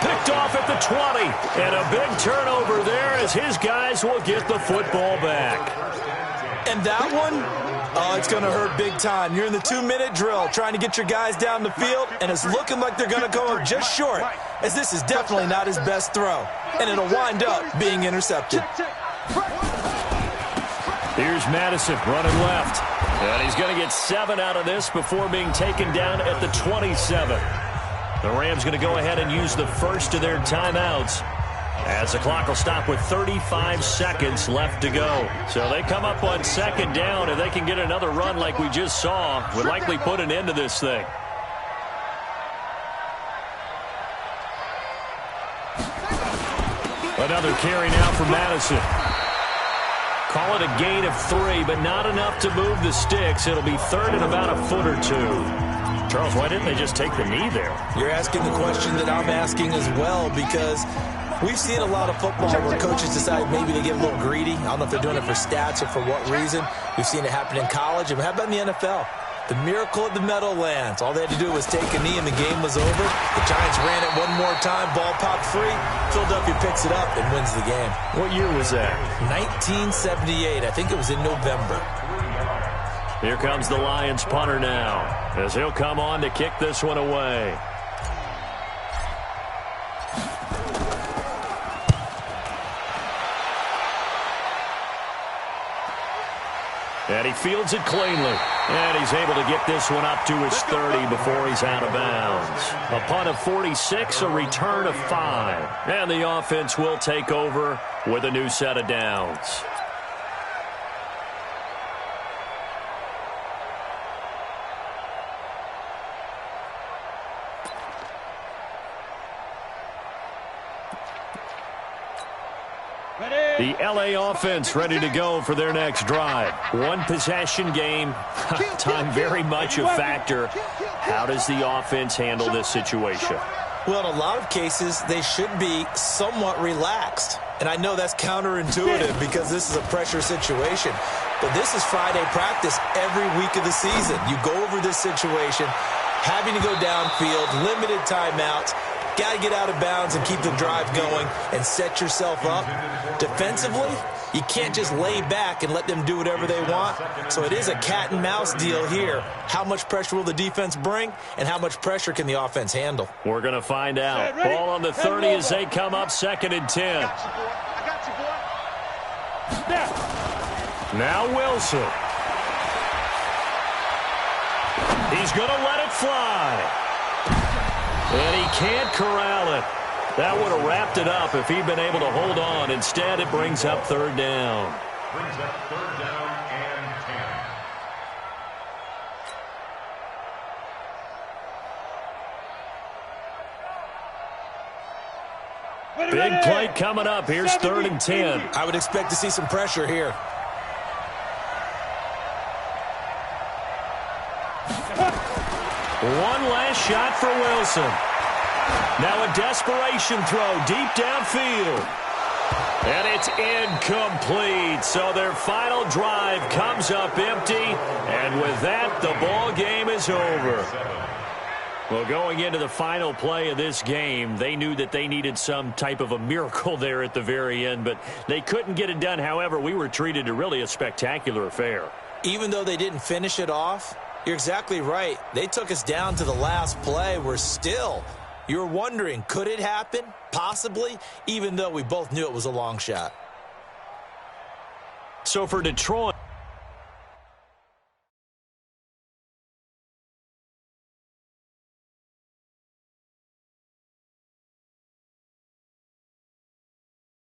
Picked off at the 20. And a big turnover there as his guys will get the football back. And that one, it's going to hurt big time. You're in the 2-minute drill trying to get your guys down the field, and it's looking like they're going to go just short, as this is definitely not his best throw. And it'll wind up being intercepted. Here's Madison running left. And he's going to get 7 out of this before being taken down at the 27. The Rams going to go ahead and use the first of their timeouts As the clock will stop with 35 seconds left to go. So they come up on second down. If they can get another run like we just saw, would likely put an end to this thing. Another carry now for Madison. Call it a gain of 3, but not enough to move the sticks. It'll be third and about a foot or 2. Charles, why didn't they just take the knee there? You're asking the question that I'm asking as well, because we've seen a lot of football where coaches decide maybe they get a little greedy. I don't know if they're doing it for stats or for what reason. We've seen it happen in college. And how about in the NFL? The miracle of the Meadowlands. All they had to do was take a knee and the game was over. The Giants ran it one more time. Ball popped free. Philadelphia picks it up and wins the game. What year was that? 1978. I think it was in November. Here comes the Lions punter now, as he'll come on to kick this one away. And he fields it cleanly. And he's able to get this one up to his 30 before he's out of bounds. A punt of 46, a return of 5. And the offense will take over with a new set of downs. The L.A. offense ready to go for their next drive. One possession game. Time very much a factor. How does the offense handle this situation? Well, in a lot of cases, they should be somewhat relaxed. And I know that's counterintuitive because this is a pressure situation. But this is Friday practice every week of the season. You go over this situation, having to go downfield, limited timeouts. Got to get out of bounds and keep the drive going and set yourself up. Defensively, you can't just lay back and let them do whatever they want. So it is a cat and mouse deal here. How much pressure will the defense bring, and how much pressure can the offense handle? We're going to find out. Ball on the 30 as they come up, 2nd and 10. I got you, boy. Now Wilson. He's going to let it fly. And he can't corral it. That would have wrapped it up if he'd been able to hold on. Instead, it brings up 3rd down. Brings up 3rd down and 10. Big play coming up. Here's 3rd and 10. I would expect to see some pressure here. One last shot for Wilson. Now a desperation throw deep downfield. And it's incomplete. So their final drive comes up empty. And with that, the ball game is over. Well, going into the final play of this game, they knew that they needed some type of a miracle there at the very end, but they couldn't get it done. However, we were treated to really a spectacular affair. Even though they didn't finish it off, you're exactly right. They took us down to the last play. You're wondering, could it happen? Possibly, even though we both knew it was a long shot. So for Detroit,